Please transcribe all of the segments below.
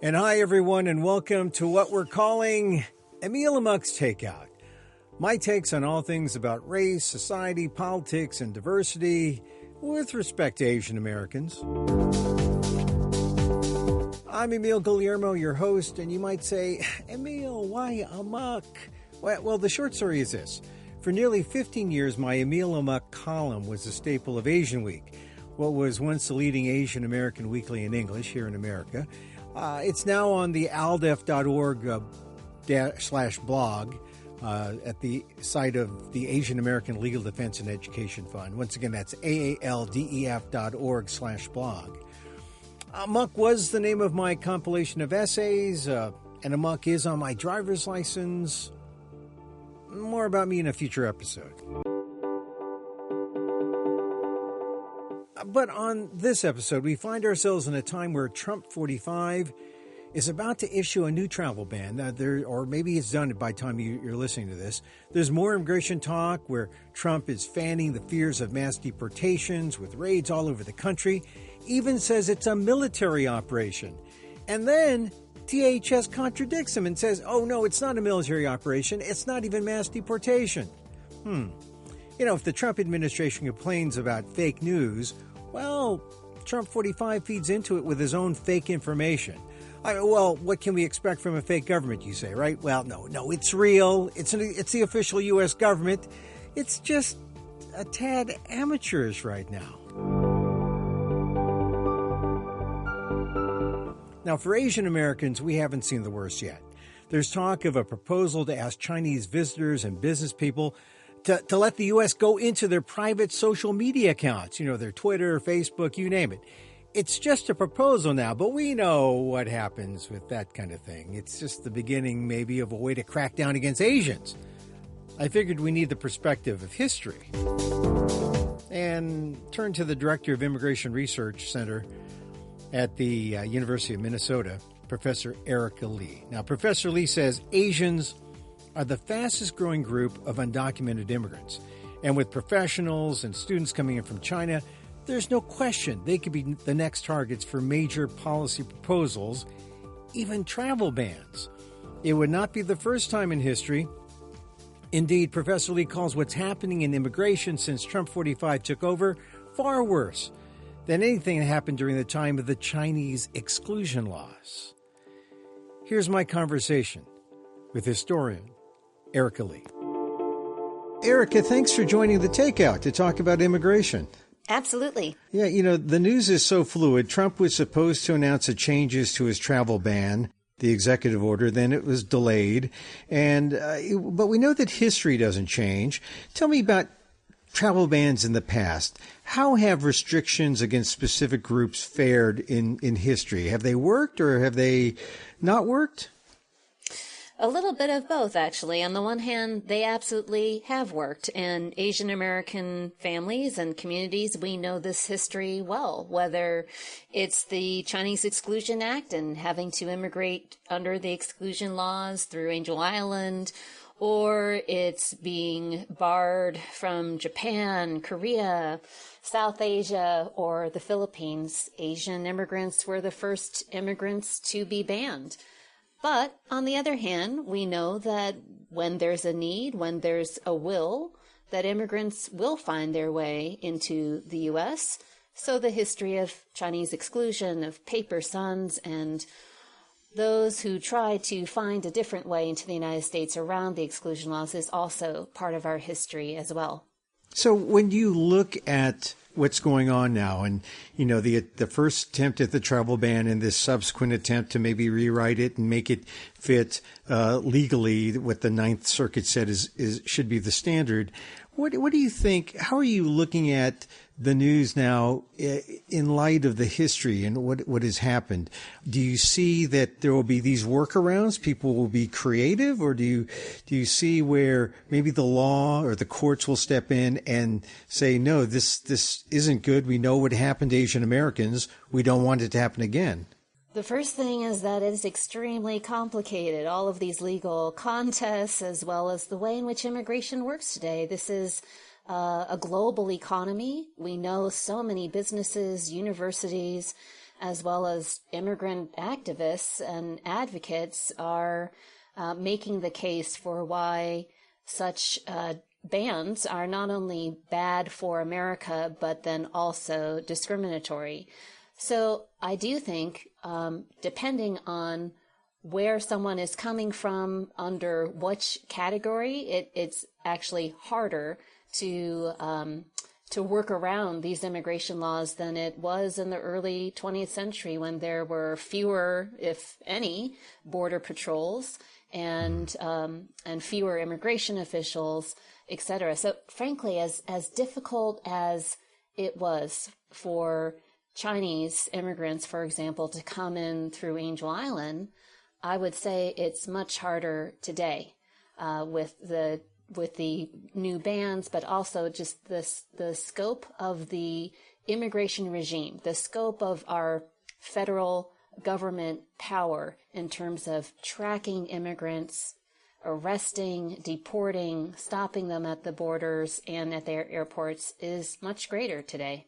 And hi, everyone, and welcome to what we're calling Emil Amok'sTakeout. My takes on all things about race, society, politics, and diversity with respect to Asian Americans. I'm Emil Guillermo, your host, and you might say, Emil, why Amok? Well, the short story is this. For nearly 15 years, my Emil Amok column was a staple of Asian Week, what was once the leading Asian American weekly in English here in America. It's now on the aldef.org /blog at the site of the Asian American Legal Defense and Education Fund. Once again, that's aaldef.org/blog. Amok was the name of my compilation of essays, and Amok is on my driver's license. More about me in a future episode. But on this episode, we find ourselves in a time where Trump 45 is about to issue a new travel ban. Or maybe it's done by the time you're listening to this. There's more immigration talk where Trump is fanning the fears of mass deportations with raids all over the country, even says it's a military operation. And then DHS contradicts him and says, oh, no, it's not a military operation. It's not even mass deportation. If the Trump administration complains about fake news, well, Trump 45 feeds into it with his own fake information. What can we expect from a fake government, you say, right? Well, no, it's real. It's the official U.S. government. It's just a tad amateurish right now. Now, for Asian Americans, we haven't seen the worst yet. There's talk of a proposal to ask Chinese visitors and business people to let the U.S. go into their private social media accounts, their Twitter, Facebook, you name it. It's just a proposal now, but we know what happens with that kind of thing. It's just the beginning, maybe, of a way to crack down against Asians. I figured we need the perspective of history. And turn to the director of Immigration Research Center at the University of Minnesota, Professor Erika Lee. Now, Professor Lee says Asians are the fastest growing group of undocumented immigrants. And with professionals and students coming in from China, there's no question they could be the next targets for major policy proposals, even travel bans. It would not be the first time in history. Indeed, Professor Lee calls what's happening in immigration since Trump 45 took over far worse than anything that happened during the time of the Chinese exclusion laws. Here's my conversation with historian Erika Lee. Erika, thanks for joining the Takeout to talk about immigration. Absolutely. Yeah, the news is so fluid. Trump was supposed to announce the changes to his travel ban, the executive order, then it was delayed. But we know that history doesn't change. Tell me about travel bans in the past. How have restrictions against specific groups fared in history? Have they worked or have they not worked? A little bit of both, actually. On the one hand, they absolutely have worked. And Asian American families and communities, we know this history well, whether it's the Chinese Exclusion Act and having to immigrate under the exclusion laws through Angel Island, or it's being barred from Japan, Korea, South Asia, or the Philippines. Asian immigrants were the first immigrants to be banned. But on the other hand, we know that when there's a need, when there's a will, that immigrants will find their way into the U.S. So the history of Chinese exclusion, of paper sons, and those who try to find a different way into the United States around the exclusion laws is also part of our history as well. So when you look at what's going on now and, the first attempt at the travel ban and this subsequent attempt to maybe rewrite it and make it fit legally what the Ninth Circuit said should be the standard, what do you think? How are you looking at the news now in light of the history and what has happened? Do you see that there will be these workarounds? People will be creative, or do you see where maybe the law or the courts will step in and say, no, this isn't good. We know what happened to Asian Americans. We don't want it to happen again. The first thing is that it's extremely complicated, all of these legal contests, as well as the way in which immigration works today. This is a global economy. We know so many businesses, universities, as well as immigrant activists and advocates are making the case for why such bans are not only bad for America, but then also discriminatory. So I do think, depending on where someone is coming from, under which category, it's actually harder to work around these immigration laws than it was in the early 20th century, when there were fewer, if any, border patrols and fewer immigration officials, etc. So frankly, as difficult as it was for Chinese immigrants, for example, to come in through Angel Island, I would say it's much harder today with the new bans, but also just the scope of the immigration regime, the scope of our federal government power in terms of tracking immigrants, arresting, deporting, stopping them at the borders and at their airports is much greater today.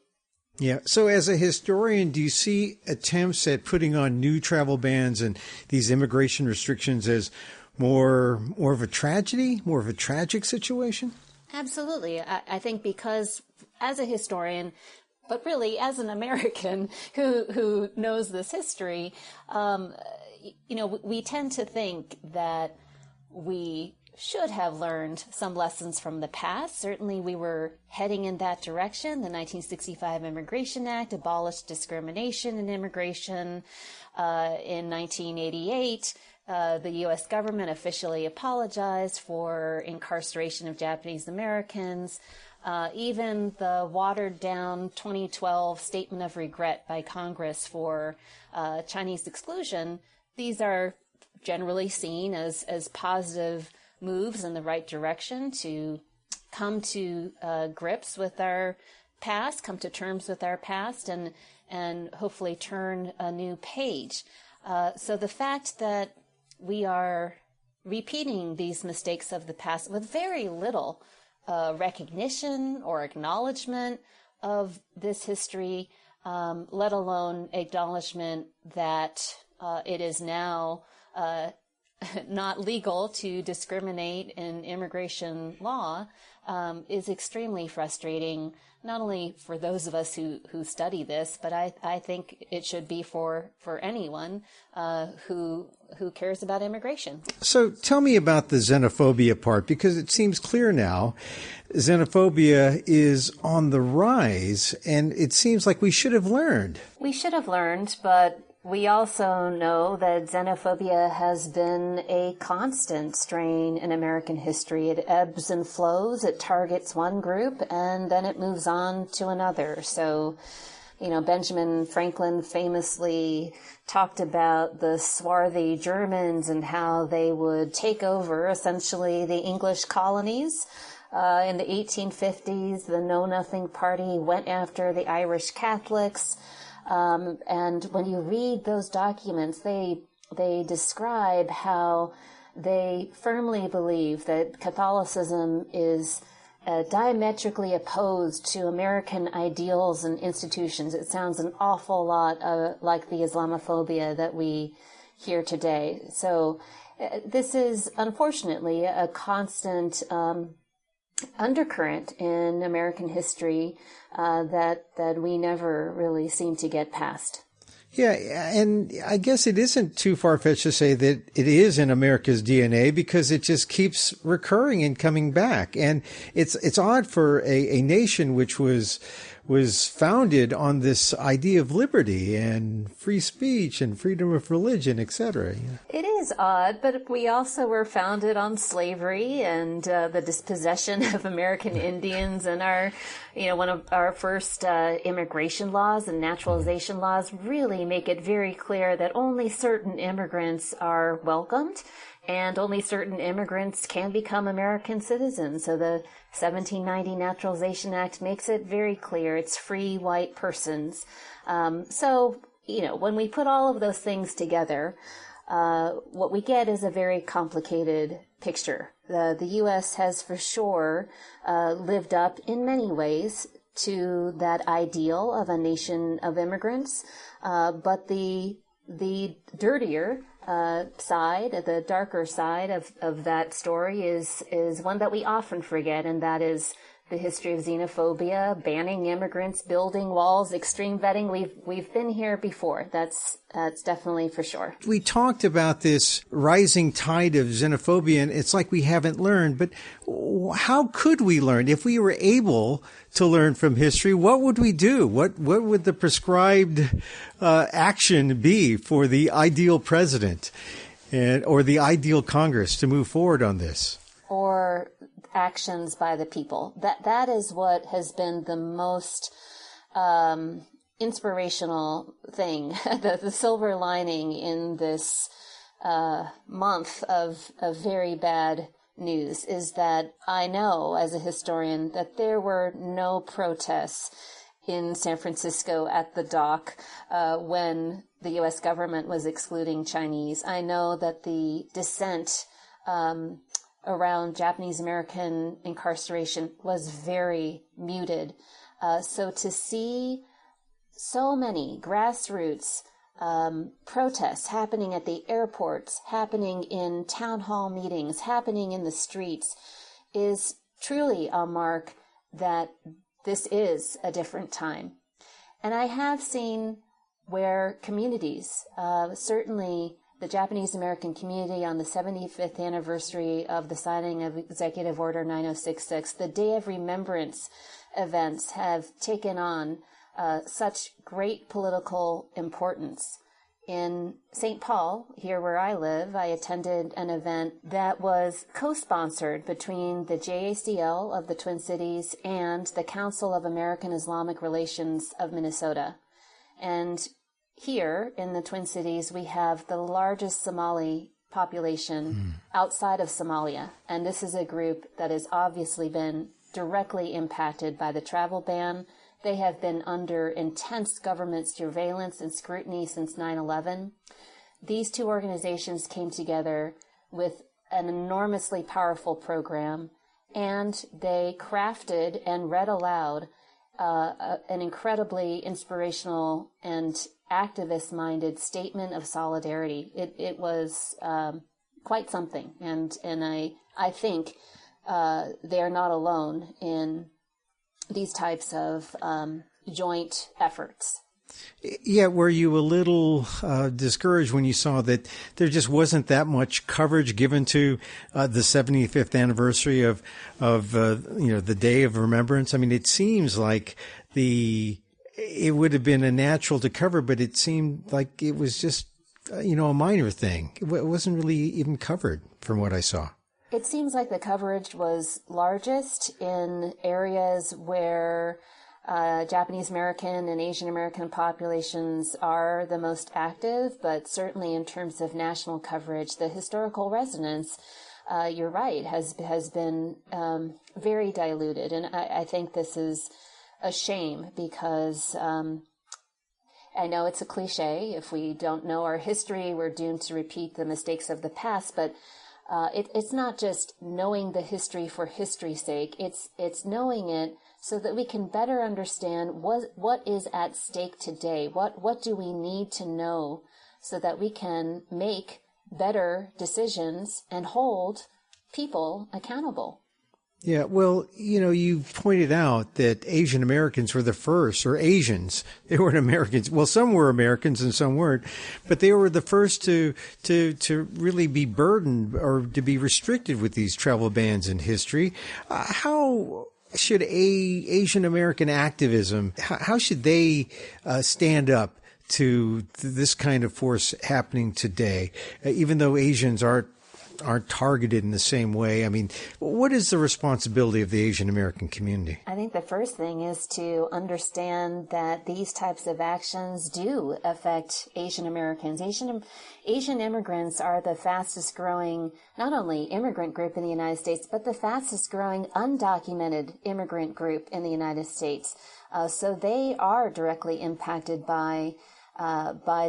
Yeah. So as a historian, do you see attempts at putting on new travel bans and these immigration restrictions as more of a tragedy, more of a tragic situation? Absolutely. I think because as a historian, but really as an American who knows this history, we tend to think that we should have learned some lessons from the past. Certainly we were heading in that direction. The 1965 Immigration Act abolished discrimination in immigration. In 1988, the U.S. government officially apologized for incarceration of Japanese Americans. Even the watered-down 2012 Statement of Regret by Congress for Chinese exclusion, these are generally seen as positive moves in the right direction to come to grips with our past, come to terms with our past, and hopefully turn a new page. So the fact that we are repeating these mistakes of the past with very little recognition or acknowledgement of this history, let alone acknowledgement that it is now not legal to discriminate in immigration law, is extremely frustrating, not only for those of us who study this, but I think it should be for anyone who cares about immigration. So tell me about the xenophobia part, because it seems clear now xenophobia is on the rise, and it seems like we should have learned. We should have learned, but we also know that xenophobia has been a constant strain in American history. It ebbs and flows. It targets one group and then it moves on to another. So, Benjamin Franklin famously talked about the swarthy Germans and how they would take over essentially the English colonies. In the 1850s, the Know Nothing Party went after the Irish Catholics. And when you read those documents, they describe how they firmly believe that Catholicism is diametrically opposed to American ideals and institutions. It sounds an awful lot like the Islamophobia that we hear today. So this is unfortunately a constant undercurrent in American history that we never really seem to get past. Yeah, and I guess it isn't too far-fetched to say that it is in America's DNA, because it just keeps recurring and coming back. And it's odd for a nation which was founded on this idea of liberty and free speech and freedom of religion, etc. It is odd, but we also were founded on slavery and the dispossession of American Indians, and one of our first immigration laws and naturalization laws really make it very clear that only certain immigrants are welcomed and only certain immigrants can become American citizens. So the 1790 Naturalization Act makes it very clear it's free white persons. So, when we put all of those things together, what we get is a very complicated picture. The U.S. has for sure lived up in many ways to that ideal of a nation of immigrants. But the dirtier side, the darker side of that story is one that we often forget, and that is the history of xenophobia, banning immigrants, building walls, extreme vetting. We've been here before. That's definitely for sure. We talked about this rising tide of xenophobia, and it's like we haven't learned. But how could we learn? If we were able to learn from history, what would we do? What would the prescribed action be for the ideal president or the ideal Congress to move forward on this? Or actions by the people. That is what has been the most inspirational thing, the silver lining in this month of very bad news, is that I know as a historian that there were no protests in San Francisco at the dock when the U.S. government was excluding Chinese. I know that the dissent around Japanese American incarceration was very muted. So to see so many grassroots protests happening at the airports, happening in town hall meetings, happening in the streets, is truly a mark that this is a different time. And I have seen where communities, certainly the Japanese American community on the 75th anniversary of the signing of Executive Order 9066, the Day of Remembrance events have taken on such great political importance. In St. Paul, here where I live, I attended an event that was co-sponsored between the JACL of the Twin Cities and the Council of American Islamic Relations of Minnesota. And here in the Twin Cities, we have the largest Somali population outside of Somalia. And this is a group that has obviously been directly impacted by the travel ban. They have been under intense government surveillance and scrutiny since 9/11. These two organizations came together with an enormously powerful program, and they crafted and read aloud an incredibly inspirational and activist-minded statement of solidarity. It was quite something, and I think they are not alone in these types of joint efforts. Yeah, were you a little discouraged when you saw that there just wasn't that much coverage given to the 75th anniversary of the Day of Remembrance? I mean, it seems like it would have been a natural to cover, but it seemed like it was just a minor thing. It wasn't really even covered from what I saw. It seems like the coverage was largest in areas where Japanese American and Asian American populations are the most active, but certainly in terms of national coverage, the historical resonance, you're right, has been very diluted. And I think this is a shame because I know it's a cliche. If we don't know our history, we're doomed to repeat the mistakes of the past, but it's not just knowing the history for history's sake. It's knowing it so that we can better understand what is at stake today. What do we need to know so that we can make better decisions and hold people accountable. Yeah, well, you pointed out that Asian Americans were the first, or Asians, they weren't Americans. Well, some were Americans and some weren't, but they were the first to really be burdened or to be restricted with these travel bans in history. How should Asian American activism, how should they stand up to this kind of force happening today, even though Asians aren't targeted in the same way? I mean, what is the responsibility of the Asian American community? I think the first thing is to understand that these types of actions do affect Asian Americans. Asian immigrants are the fastest growing, not only immigrant group in the United States, but the fastest growing undocumented immigrant group in the United States. So they are directly impacted by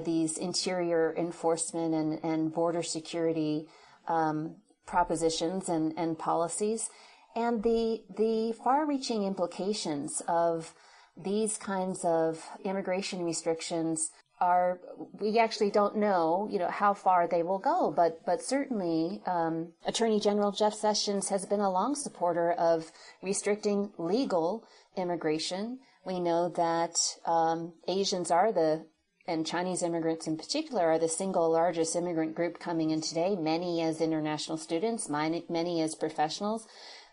these interior enforcement and border security propositions and policies. And the far-reaching implications of these kinds of immigration restrictions we actually don't know, how far they will go, but certainly Attorney General Jeff Sessions has been a long supporter of restricting legal immigration. We know that Asians and Chinese immigrants in particular are the single largest immigrant group coming in today, many as international students, many as professionals.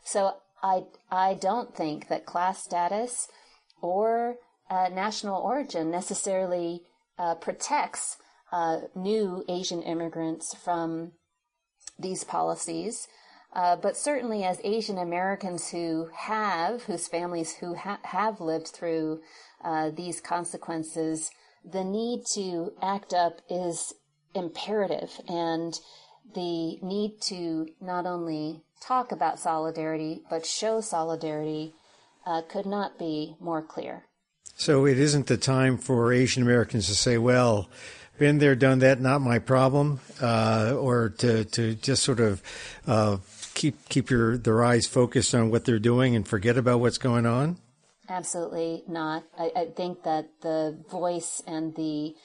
So I don't think that class status or national origin necessarily protects new Asian immigrants from these policies. But certainly as Asian Americans whose families have lived through these consequences, the need to act up is imperative, and the need to not only talk about solidarity, but show solidarity could not be more clear. So it isn't the time for Asian Americans to say, well, been there, done that, not my problem, or to just sort of keep their eyes focused on what they're doing and forget about what's going on? Absolutely not. I think that the voice and the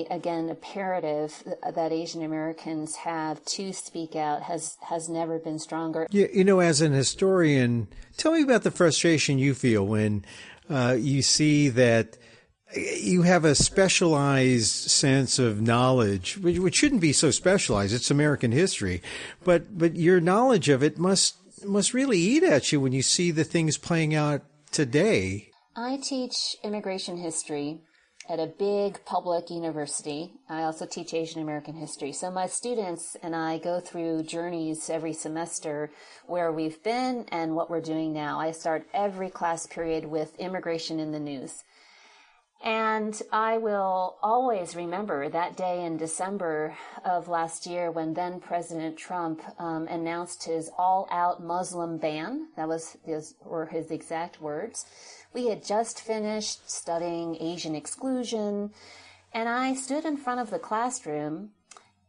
again imperative that Asian Americans have to speak out has never been stronger. As an historian, tell me about the frustration you feel when you see that you have a specialized sense of knowledge, which shouldn't be so specialized. It's American history, but your knowledge of it must really eat at you when you see the things playing out today. I teach immigration history at a big public university. I also teach Asian American history. So my students and I go through journeys every semester where we've been and what we're doing now. I start every class period with immigration in the news. And I will always remember that day in December of last year when then President Trump announced his all-out Muslim ban. That were his exact words. We had just finished studying Asian exclusion, and I stood in front of the classroom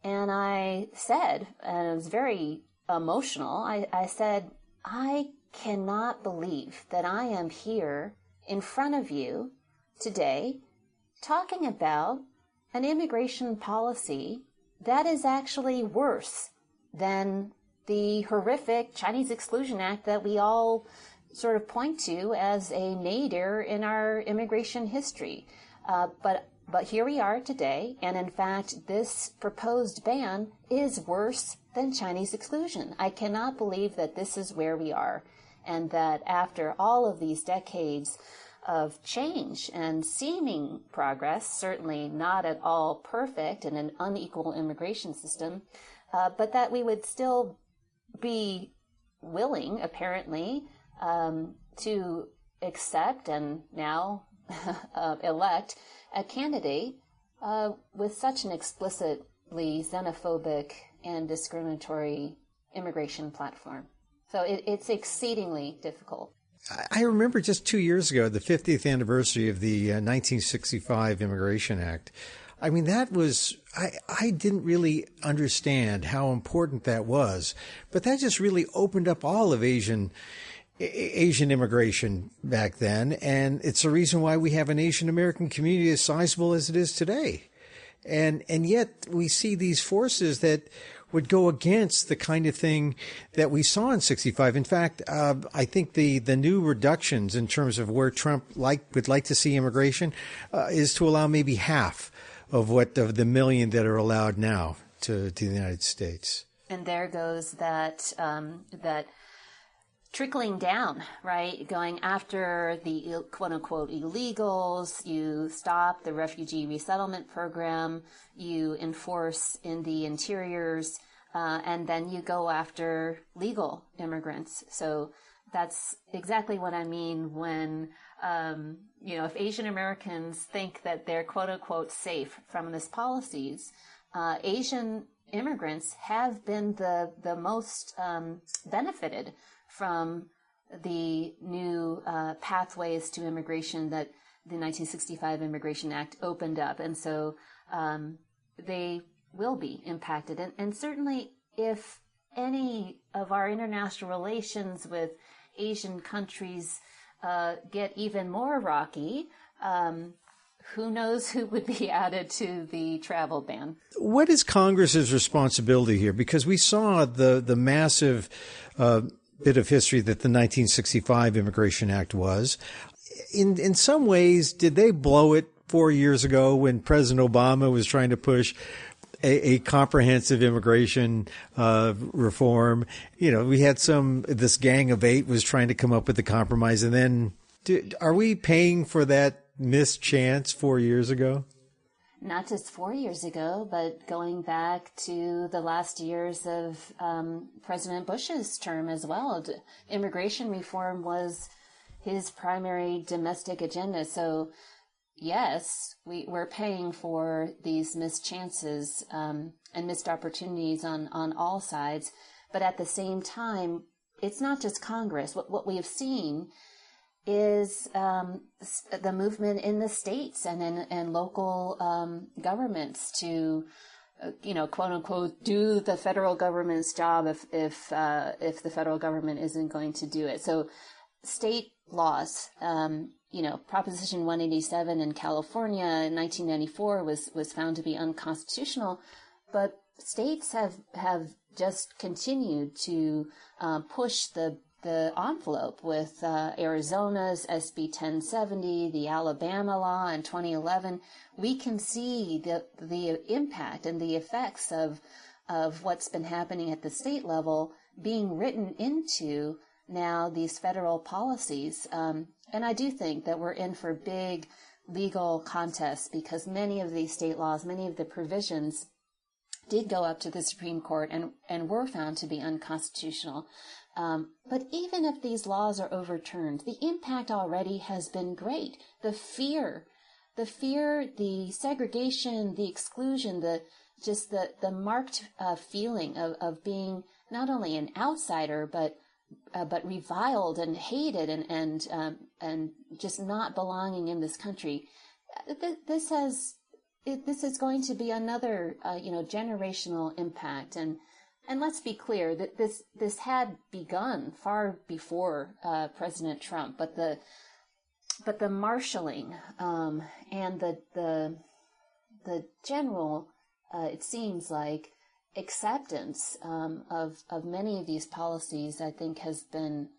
and I said, and it was very emotional, I said, I cannot believe that I am here in front of you today talking about an immigration policy that is actually worse than the horrific Chinese Exclusion Act that we all sort of point to as a nadir in our immigration history. But here we are today, and in fact, this proposed ban is worse than Chinese exclusion. I cannot believe that this is where we are, and that after all of these decades of change and seeming progress, certainly not at all perfect in an unequal immigration system, but that we would still be willing, apparently, to accept and now elect a candidate with such an explicitly xenophobic and discriminatory immigration platform. So it's exceedingly difficult. I remember just 2 years ago, the 50th anniversary of the 1965 Immigration Act. I mean, that was, I didn't really understand how important that was, but that just really opened up all of Asian immigration back then. And it's the reason why we have an Asian American community as sizable as it is today. And yet we see these forces that would go against the kind of thing that we saw in 65. In fact, I think the new reductions in terms of where Trump would like to see immigration is to allow maybe half of the million that are allowed now to the United States. And there goes that trickling down, right? Going after the quote-unquote illegals. You stop the refugee resettlement program. You enforce in the interiors, and then you go after legal immigrants. So that's exactly what I mean when, if Asian Americans think that they're quote-unquote safe from these policies, Asian immigrants have been the most benefited from the new pathways to immigration that the 1965 Immigration Act opened up. And so they will be impacted. And certainly if any of our international relations with Asian countries get even more rocky, who knows who would be added to the travel ban? What is Congress's responsibility here? Because we saw the massive bit of history that the 1965 Immigration Act was. In some ways, did they blow it 4 years ago when President Obama was trying to push a comprehensive immigration reform? We had this gang of 8 was trying to come up with a compromise. And then are we paying for that missed chance 4 years ago? Not just 4 years ago, but going back to the last years of President Bush's term as well. Immigration reform was his primary domestic agenda. So, yes, we're paying for these missed chances and missed opportunities on all sides. But at the same time, it's not just Congress. What we have seen is the movement in the states and in local governments to, quote unquote, do the federal government's job if the federal government isn't going to do it. So, state laws, Proposition 187 in California in 1994 was found to be unconstitutional, but states have just continued to push the envelope with Arizona's SB 1070, the Alabama law in 2011. We can see the impact and the effects of what's been happening at the state level being written into now these federal policies. And I do think that we're in for big legal contests because many of these state laws, many of the provisions did go up to the Supreme Court and were found to be unconstitutional. But even if these laws are overturned, the impact already has been great. The fear, the segregation, the exclusion, the marked feeling of being not only an outsider, but reviled and hated and just not belonging in this country. This is going to be another generational impact, and let's be clear that this had begun far before President Trump, but the marshaling and the general it seems like acceptance of many of these policies, I think, has been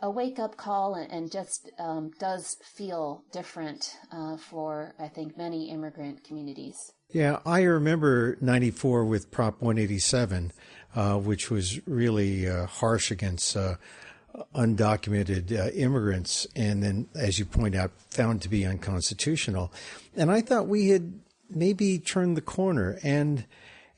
a wake-up call and just does feel different for, I think, many immigrant communities. Yeah, I remember 94 with Prop 187, which was really harsh against undocumented immigrants, and then, as you point out, found to be unconstitutional. And I thought we had maybe turned the corner, and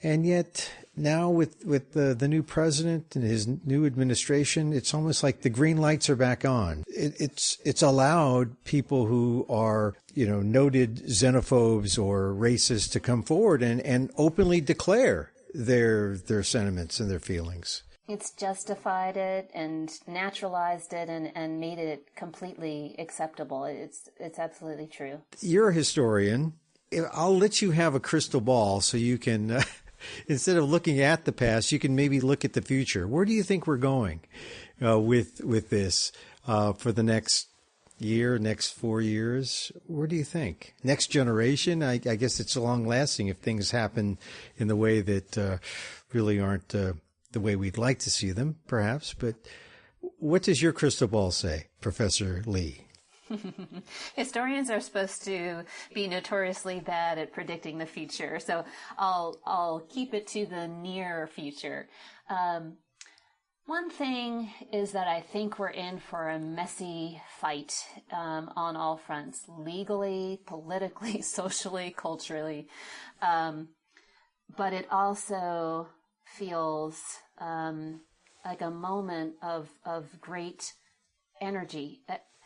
yet now with the new president and his new administration, it's almost like the green lights are back on. It's allowed people who are, noted xenophobes or racists to come forward and openly declare their sentiments and their feelings. It's justified it and naturalized it and made it completely acceptable. It's absolutely true. You're a historian. I'll let you have a crystal ball so you can, instead of looking at the past, you can maybe look at the future. Where do you think we're going with this for the next year, next 4 years? Where do you think? Next generation? I guess it's long lasting if things happen in the way that really aren't the way we'd like to see them, perhaps. But what does your crystal ball say, Professor Lee? Historians are supposed to be notoriously bad at predicting the future, so I'll keep it to the near future. One thing is that I think we're in for a messy fight on all fronts, legally, politically, socially, culturally, but it also feels like a moment of great energy.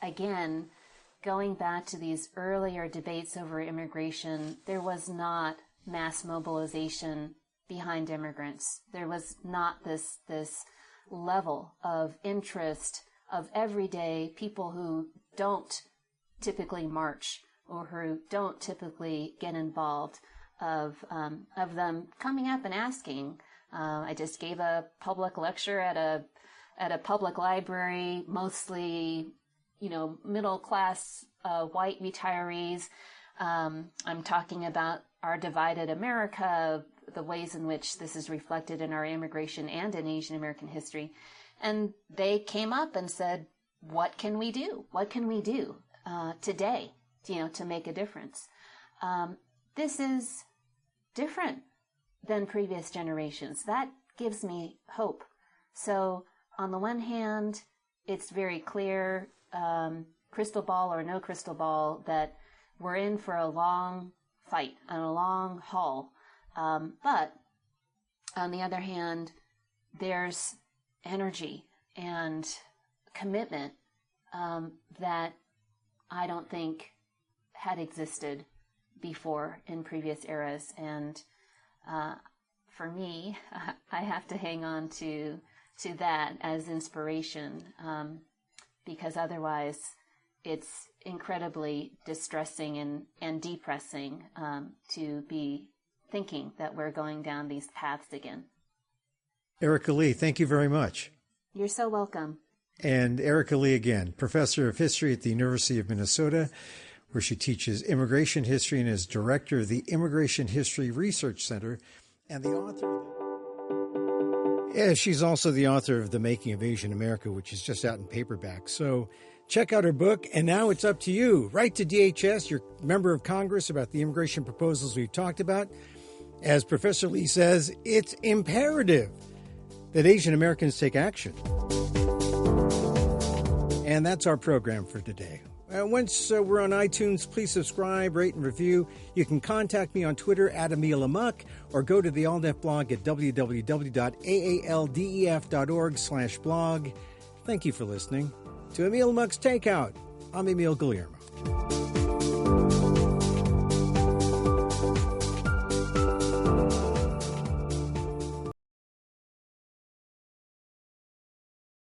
Again, going back to these earlier debates over immigration, there was not mass mobilization behind immigrants. There was not this level of interest of everyday people who don't typically march or who don't typically get involved, of them coming up and asking I just gave a public lecture at a public library, mostly, middle class white retirees. I'm talking about our divided America, the ways in which this is reflected in our immigration and in Asian American history. And they came up and said, what can we do? What can we do today, to make a difference? This is different than previous generations. That gives me hope. So on the one hand, it's very clear, crystal ball or no crystal ball, that we're in for a long fight and a long haul. But on the other hand, there's energy and commitment that I don't think had existed before in previous eras. And for me, I have to hang on to that as inspiration, because otherwise it's incredibly distressing and depressing to be thinking that we're going down these paths again. Erika Lee, thank you very much. You're so welcome. And Erika Lee again, professor of history at the University of Minnesota, where she teaches immigration history and is director of the Immigration History Research Center and the author. Yeah, she's also the author of The Making of Asian America, which is just out in paperback. So check out her book. And now it's up to you. Write to DHS, your member of Congress, about the immigration proposals we've talked about. As Professor Lee says, it's imperative that Asian Americans take action. And that's our program for today. Once we're on iTunes, please subscribe, rate, and review. You can contact me on Twitter at Emil Amok, or go to the AllNet blog at www.aaldef.org/blog. Thank you for listening to Emil Amok's Takeout. I'm Emil Guillermo.